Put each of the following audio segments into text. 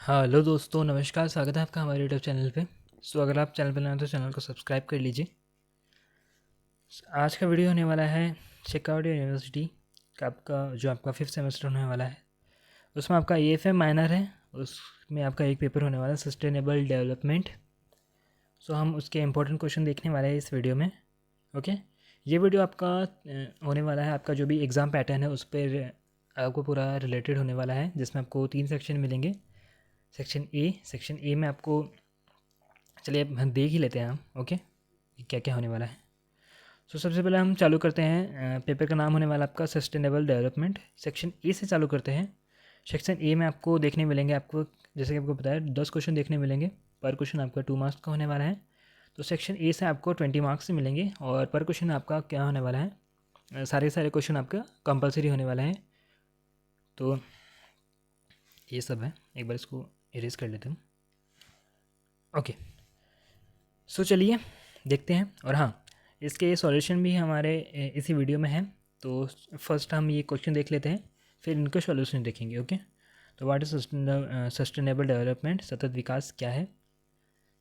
Hello दोस्तों, नमस्कार। स्वागत है आपका हमारे यूट्यूब चैनल पे। अगर आप चैनल पर नए हैं तो चैनल को सब्सक्राइब कर लीजिए। आज का वीडियो होने वाला है शिकागो यूनिवर्सिटी का आपका फिफ्थ सेमेस्टर होने वाला है। उसमें आपका EFM माइनर है। उसमें आपका एक पेपर होने वाला है सस्टेनेबल डेवलपमेंट। हम उसके इंपॉर्टेंट क्वेश्चन देखने वाले हैं इस वीडियो में। ओके, ये वीडियो आपका होने वाला है, आपका जो भी एग्ज़ाम पैटर्न है उस पर आपको पूरा रिलेटेड होने वाला है, जिसमें आपको 3 सेक्शन मिलेंगे। सेक्शन ए में आपको, चलिए अब हम देख ही लेते हैं हम। ओके, क्या क्या होने वाला है। सबसे पहले हम चालू करते हैं। पेपर का नाम होने वाला आपका सस्टेनेबल डेवलपमेंट। सेक्शन ए से चालू करते हैं। सेक्शन ए में आपको देखने मिलेंगे, आपको जैसे कि आपको बताया 10 क्वेश्चन देखने मिलेंगे। पर क्वेश्चन आपका 2 मार्क्स का होने वाला है। तो सेक्शन ए से आपको 20 मार्क्स से मिलेंगे और पर क्वेश्चन आपका क्या होने वाला है, सारे क्वेश्चन आपका कंपलसरी होने वाला है। तो ये सब है, एक बार इसको इरेज कर लेते हैं। ओके, चलिए देखते हैं। और हाँ, इसके सॉल्यूशन भी हमारे इसी वीडियो में है। तो फर्स्ट हम ये क्वेश्चन देख लेते हैं, फिर इनके सॉल्यूशन देखेंगे। ओके, तो व्हाट इज सस्टेनेबल डेवलपमेंट, सतत विकास क्या है।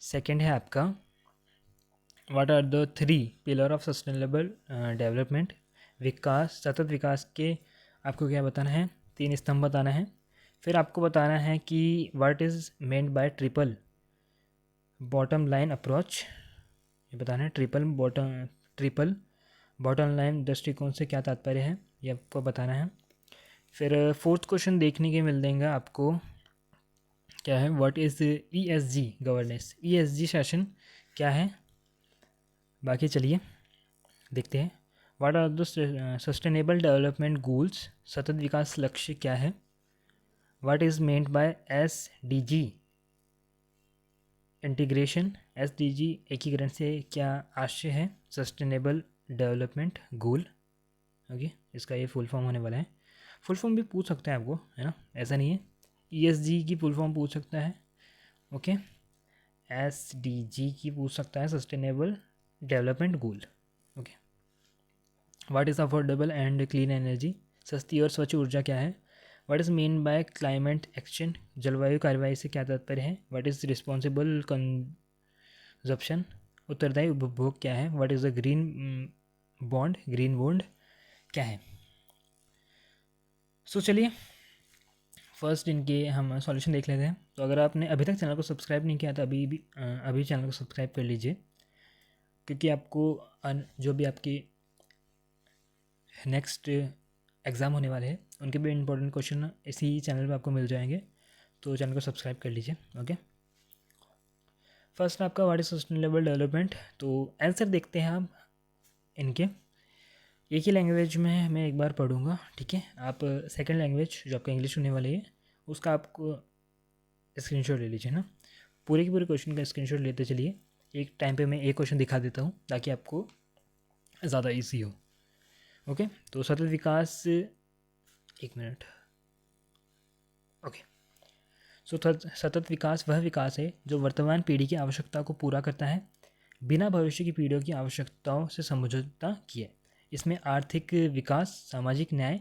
सेकंड है आपका what are the 3 pillar of sustainable development. विकास, सतत विकास के आपको क्या बताना है, 3 स्तंभ बताना है। फिर आपको बताना है कि what is meant bye triple bottom line approach. ये बताना है ट्रिपल बॉटम लाइन दृष्टिकोण से क्या तात्पर्य है, ये आपको बताना है। फिर फोर्थ क्वेश्चन देखने के मिल देंगे आपको, क्या है, what is ESG governance, ESG शासन क्या है। बाकी चलिए देखते हैं। What are the sustainable development goals, सतत विकास लक्ष्य क्या है। What is meant by SDG integration, SDG एकीकरण से क्या आशय है, सस्टेनेबल डेवलपमेंट गोल। ओके, इसका ये फुल फॉर्म होने वाला है। फुल फॉर्म भी पूछ सकते हैं आपको, है ना, ऐसा नहीं है। ESG की फुल फॉर्म पूछ सकता है। ओके, SDG की पूछ सकता है, sustainable development goal. Okay, what is affordable and clean energy, सस्ती और स्वच्छ ऊर्जा क्या है। What is mean by climate action, जलवायु कार्रवाई से क्या तात्पर्य है। व्हाट इज़ रिस्पॉन्सिबल कंजप्शन, उत्तरदायी उपभोग क्या है। What is the green bond क्या है। चलिए फर्स्ट इनके हम सॉल्यूशन देख लेते हैं। तो अगर आपने अभी तक चैनल को सब्सक्राइब नहीं किया तो अभी चैनल को सब्सक्राइब कर लीजिए, क्योंकि आपको जो भी आपकी नेक्स्ट एग्ज़ाम होने वाले हैं उनके भी इंपॉर्टेंट क्वेश्चन इसी चैनल पे आपको मिल जाएंगे। तो चैनल को सब्सक्राइब कर लीजिए। ओके, फर्स्ट आपका व्हाट इज सस्टेनेबल डेवलपमेंट। तो आंसर देखते हैं हम इनके। एक ही लैंग्वेज में मैं एक बार पढ़ूंगा, ठीक है। आप सेकंड लैंग्वेज जो आपका इंग्लिश होने वाली है उसका आपको स्क्रीनशॉट ले लीजिए ना। पूरे के पूरे क्वेश्चन का स्क्रीनशॉट लेते चलिए। एक टाइम पे मैं एक क्वेश्चन दिखा देता हूँ ताकि आपको ज़्यादा ईजी हो। ओके, तो सतत विकास, एक मिनट। ओके, सतत विकास वह विकास है जो वर्तमान पीढ़ी की आवश्यकता को पूरा करता है बिना भविष्य की पीढ़ियों की आवश्यकताओं से समझौता किए। इसमें आर्थिक विकास, सामाजिक न्याय,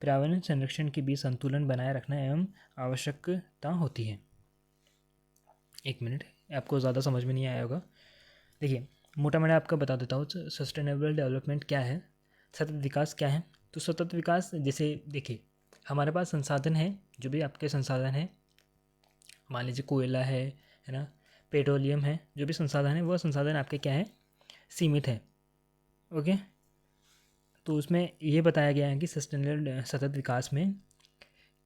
पर्यावरण संरक्षण के बीच संतुलन बनाए रखना एवं आवश्यकता होती है। एक मिनट, आपको ज़्यादा समझ में नहीं आया होगा। देखिए, मोटा मोटा आपका बता देता हूँ। सस्टेनेबल डेवलपमेंट क्या है, सतत विकास क्या है। तो सतत विकास, जैसे देखिए हमारे पास संसाधन है, जो भी आपके संसाधन है, मान लीजिए कोयला है ना, पेट्रोलियम है, जो भी संसाधन है वह संसाधन आपके क्या है, सीमित है। ओके, तो उसमें ये बताया गया है कि सस्टेनेबल सतत विकास में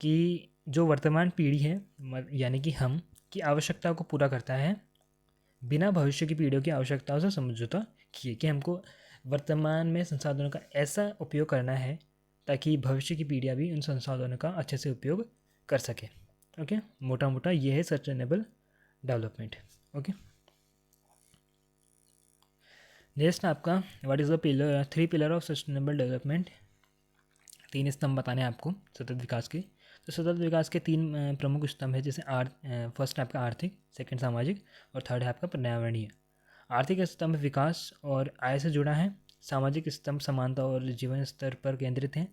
कि जो वर्तमान पीढ़ी है, यानी कि हम की आवश्यकता को पूरा करता है बिना भविष्य की पीढ़ियों की आवश्यकताओं से समझौता किए, कि हमको वर्तमान में संसाधनों का ऐसा उपयोग करना है ताकि भविष्य की पीढ़ियाँ भी उन संसाधनों का अच्छे से उपयोग कर सके। ओके, मोटा मोटा ये है सस्टेनेबल डेवलपमेंट। ओके, नेक्स्ट आपका what is the pillar 3 pillar of sustainable development. 3 स्तंभ बताने हैं आपको सतत विकास के। तो सतत विकास के 3 प्रमुख स्तंभ है, जैसे फर्स्ट आपका आर्थिक, सेकंड सामाजिक और थर्ड है आपका पर्यावरणीय। आर्थिक स्तंभ विकास और आय से जुड़ा है। सामाजिक स्तंभ समानता और जीवन स्तर पर केंद्रित है,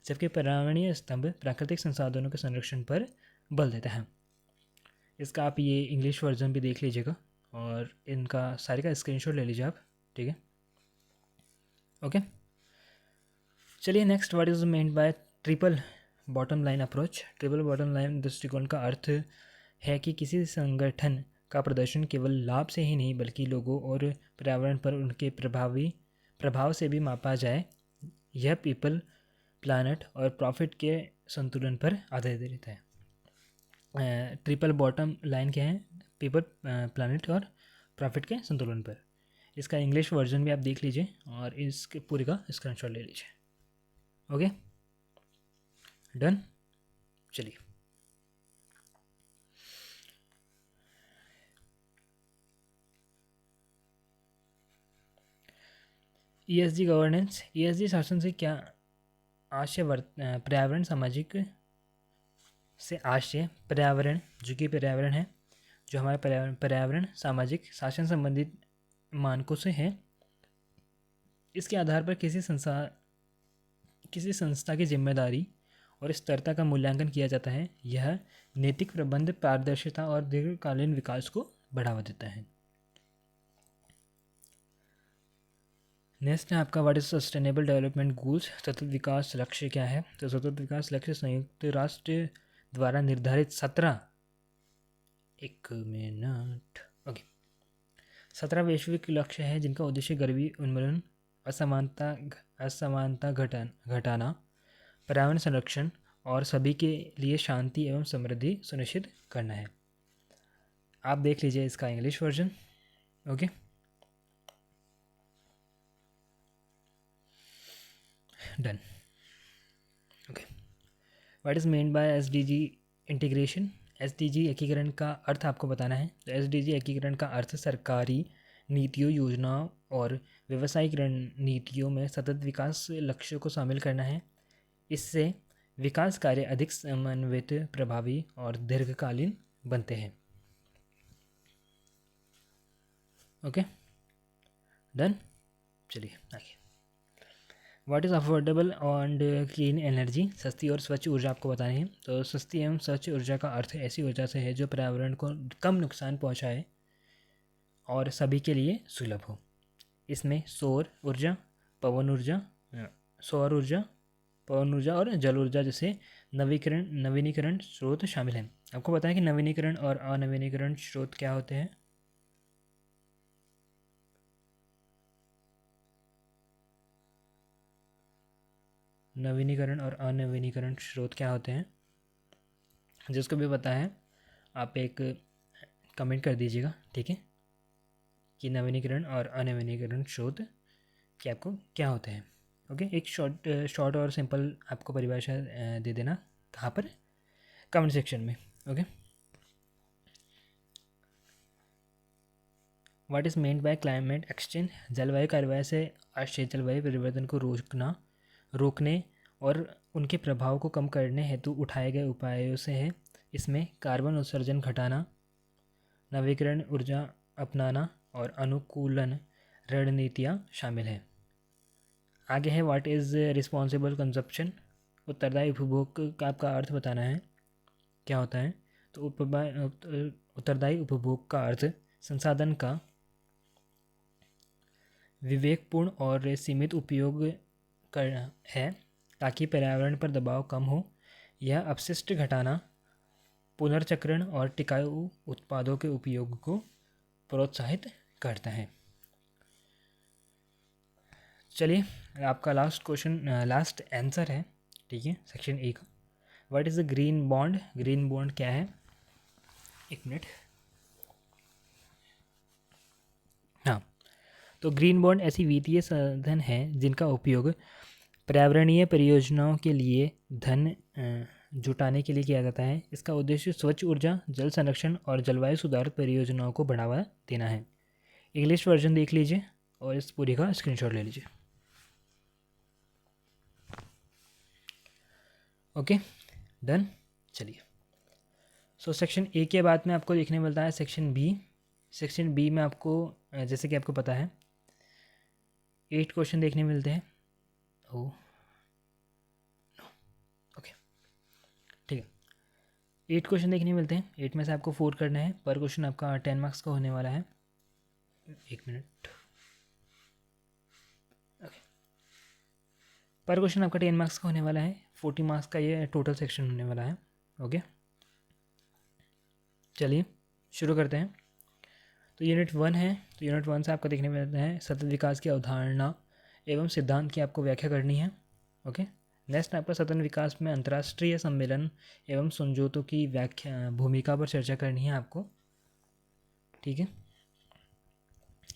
जबकि पर्यावरणीय स्तंभ प्राकृतिक संसाधनों के संरक्षण पर बल देता है। इसका आप ये इंग्लिश वर्जन भी देख लीजिएगा और इनका सारे का स्क्रीनशॉट ले लीजिए आप, ठीक है। ओके, चलिए next, what is meant by triple bottom line approach. Triple bottom line दृष्टिकोण का अर्थ है कि किसी संगठन का प्रदर्शन केवल लाभ से ही नहीं बल्कि लोगों और पर्यावरण पर उनके प्रभाव से भी मापा जाए। यह पीपल, प्लानट और प्रॉफिट के संतुलन पर आधारित है। ट्रिपल बॉटम लाइन क्या है? पीपल, प्लानट और प्रॉफिट के संतुलन पर। इसका इंग्लिश वर्जन भी आप देख लीजिए और इसके पूरे का स्क्रीनशॉट ले लीजिए। Okay, done. चलिए, ईएसजी गवर्नेंस। ईएसजी शासन से क्या आशय? पर्यावरण, सामाजिक से आशय पर्यावरण, जो कि पर्यावरण है, जो हमारे पर्यावरण सामाजिक शासन संबंधित मानकों से है। इसके आधार पर किसी संस्था की जिम्मेदारी और स्तरता का मूल्यांकन किया जाता है। यह नैतिक प्रबंध, पारदर्शिता और दीर्घकालीन विकास को बढ़ावा देता है। नेक्स्ट है आपका, what is sustainable development goals. सतत विकास लक्ष्य क्या है? तो सतत विकास लक्ष्य संयुक्त राष्ट्र द्वारा निर्धारित 17 वैश्विक लक्ष्य है जिनका उद्देश्य गरीबी उन्मूलन, असमानता घटाना, पर्यावरण संरक्षण और सभी के लिए शांति एवं समृद्धि सुनिश्चित करना है। आप देख लीजिए इसका English version. Okay, done. Okay, what is meant by SDG integration. SDG एकीकरण का अर्थ आपको बताना है। तो एसडीजी एकीकरण का अर्थ सरकारी नीतियों, योजनाओं और व्यावसायिक रणनीतियों में सतत विकास लक्ष्यों को शामिल करना है। इससे विकास कार्य अधिक समन्वित, प्रभावी और दीर्घकालीन बनते हैं। Okay, done. चलिए आगे, what is affordable and clean energy. सस्ती और स्वच्छ ऊर्जा आपको बतानी है। तो सस्ती एवं स्वच्छ ऊर्जा का अर्थ ऐसी ऊर्जा से है जो पर्यावरण को कम नुकसान पहुंचाए और सभी के लिए सुलभ हो। इसमें सौर ऊर्जा, पवन ऊर्जा, और जल ऊर्जा जैसे नवीनीकरण स्रोत शामिल हैं। आपको पता है कि नवीनीकरण और अनवीनीकरण स्रोत क्या होते हैं? नवीनीकरण और अनवीनीकरण स्रोत क्या होते हैं? जिसको भी पता है आप एक कमेंट कर दीजिएगा, ठीक है, कि नवीनीकरण और अनवीनीकरण स्रोत क्या आपको क्या होते हैं। ओके, एक शॉर्ट और सिंपल आपको परिभाषा दे देना, कहाँ पर? कमेंट सेक्शन में। Okay, what is meant bye climate exchange. जलवायु कार्रवाई से आशय जलवायु परिवर्तन को रोकने और उनके प्रभाव को कम करने हेतु उठाए गए उपायों से है। इसमें कार्बन उत्सर्जन घटाना, नवीकरण ऊर्जा अपनाना और अनुकूलन रणनीतियाँ शामिल हैं। आगे है, व्हाट इज़ रिस्पॉन्सिबल कंजप्शन। उत्तरदायी उपभोग का आपका अर्थ बताना है, क्या होता है? तो उत्तरदायी उपभोग का अर्थ संसाधन का विवेकपूर्ण और सीमित उपयोग करना है ताकि पर्यावरण पर दबाव कम हो। यह अपशिष्ट घटाना, पुनर्चक्रण और टिकाऊ उत्पादों के उपयोग को प्रोत्साहित करता है। चलिए, आपका लास्ट क्वेश्चन, लास्ट आंसर है, ठीक है, सेक्शन ए का। What is the green bond. Green bond क्या है? एक मिनट। हाँ, तो ग्रीन बॉन्ड ऐसी वित्तीय साधन है जिनका उपयोग पर्यावरणीय परियोजनाओं के लिए धन जुटाने के लिए किया जाता है। इसका उद्देश्य स्वच्छ ऊर्जा, जल संरक्षण और जलवायु सुधार परियोजनाओं को बढ़ावा देना है। इंग्लिश वर्जन देख लीजिए और इस पूरी का स्क्रीनशॉट ले लीजिए। Okay, done. चलिए, सो सेक्शन ए के बाद में आपको देखने मिलता है सेक्शन बी। सेक्शन बी में आपको जैसे कि आपको पता है 8 क्वेश्चन देखने मिलते हैं। ओके, ठीक है। 8 क्वेश्चन देखने मिलते हैं। 8 में से आपको 4 करना है। पर क्वेश्चन आपका 10 मार्क्स का होने वाला है। 1 मिनट। पर क्वेश्चन आपका 10 मार्क्स का होने वाला है। 40 मार्क्स का ये टोटल सेक्शन होने वाला है। ओके, चलिए शुरू करते हैं। तो यूनिट 1 है। तो यूनिट 1 से आपको देखने में मिलता है सतत विकास की अवधारणा एवं सिद्धांत की आपको व्याख्या करनी है। ओके, नेक्स्ट आपका सतत विकास में अंतर्राष्ट्रीय सम्मेलन एवं समझौतों की व्याख्या भूमिका पर चर्चा करनी है आपको। ठीक है,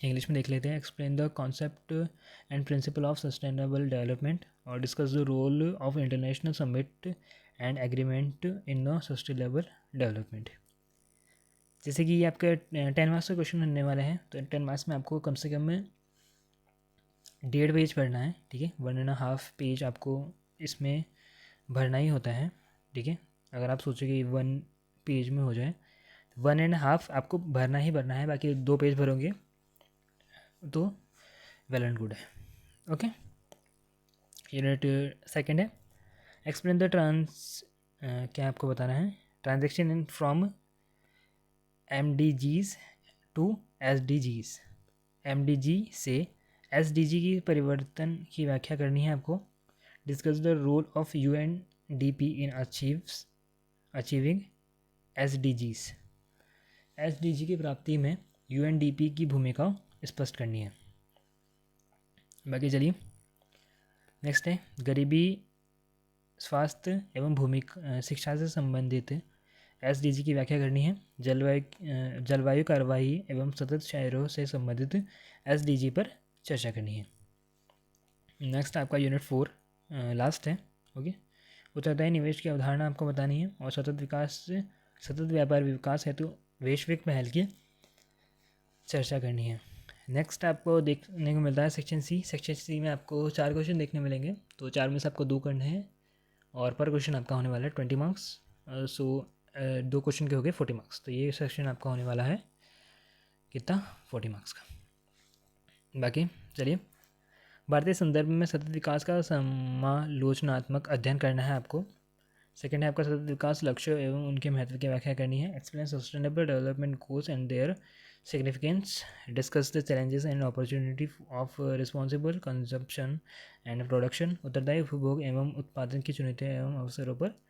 इंग्लिश में देख लेते हैं। Explain the concept and principle of sustainable development और discuss the role of international summit and agreement in the sustainable development. जैसे कि ये आपका 10 मार्क्स का क्वेश्चन होने वाला है। तो 10 मार्क्स में आपको कम से कम 1.5 पेज पढ़ना है। ठीक है, 1.5 पेज आपको इसमें भरना ही होता है। ठीक है, अगर आप सोचो कि 1 पेज में हो जाए, 1.5 आपको भरना ही भरना है। बाकी 2 पेज भरोगे तो वेल एंड गुड है। ओके, यूनिट सेकेंड है। एक्सप्लेन द क्या आपको बताना है? Transaction in from MDGs to SDGs। MDG से SDG की परिवर्तन की व्याख्या करनी है आपको। Discuss the role of UNDP in achieving SDGs। SDG की प्राप्ति में UNDP की भूमिका स्पष्ट करनी है। बाकी चलिए नेक्स्ट है गरीबी, स्वास्थ्य एवं भूमिका शिक्षा से संबंधित SDG की व्याख्या करनी है। जलवायु कार्रवाई एवं सतत शहरों से संबंधित SDG पर चर्चा करनी है। नेक्स्ट आपका यूनिट 4 लास्ट है। ओके, उत्तरदायी निवेश की अवधारणा आपको बतानी है और सतत व्यापार विकास हेतु वैश्विक पहल की चर्चा करनी है। नेक्स्ट आपको देखने को मिलता है सेक्शन सी। सेक्शन सी में आपको 4 क्वेश्चन देखने मिलेंगे। तो 4 में से आपको 2 करने हैं और पर क्वेश्चन आपका होने वाला है 20 मार्क्स। सो 2 क्वेश्चन के हो गए 40 मार्क्स। तो ये सेक्शन आपका होने वाला है कितना? 40 मार्क्स का। बाकी चलिए, भारतीय संदर्भ में सतत विकास का समालोचनात्मक अध्ययन करना है आपको। सेकेंड है आपका सतत विकास लक्ष्य एवं उनके महत्व की व्याख्या करनी है। Explain sustainable development goals and their significance. Discuss the challenges and opportunity of responsible consumption and production. उत्तरदायी उपभोग एवं उत्पादन की चुनौतियों एवं अवसरों पर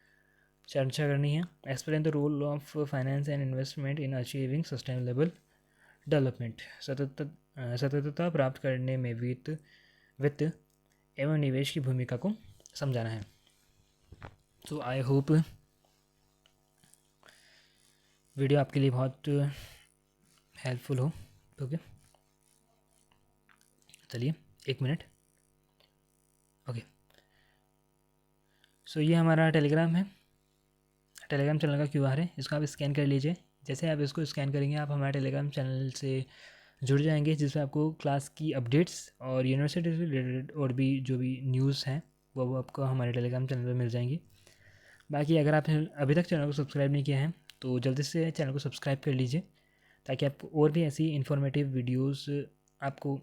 चर्चा करनी है। Explain the role of finance and investment in achieving sustainable development. सततता प्राप्त करने में वित्त एवं निवेश की भूमिका को समझाना है। तो आई होप वीडियो आपके लिए बहुत हेल्पफुल हो। ओके, चलिए 1 मिनट। ओके, सो ये हमारा टेलीग्राम है। टेलीग्राम चैनल का QR है, इसको आप स्कैन कर लीजिए। जैसे आप इसको स्कैन करेंगे आप हमारे टेलीग्राम चैनल से जुड़ जाएंगे, जिसमें आपको क्लास की अपडेट्स और यूनिवर्सिटी से रिलेटेड और भी जो भी न्यूज़ हैं वो आपको हमारे टेलीग्राम चैनल पर मिल जाएंगी। बाकी अगर आपने अभी तक चैनल को सब्सक्राइब नहीं किया है तो जल्दी से चैनल को सब्सक्राइब कर लीजिए, ताकि आपको और भी ऐसी इन्फॉर्मेटिव वीडियोस, आपको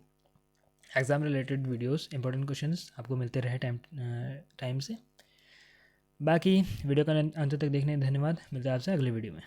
exam related videos, important questions आपको मिलते रहे टाइम से। बाकी वीडियो का अंत तक देखने धन्यवाद। मिलता है आपसे अगले वीडियो में।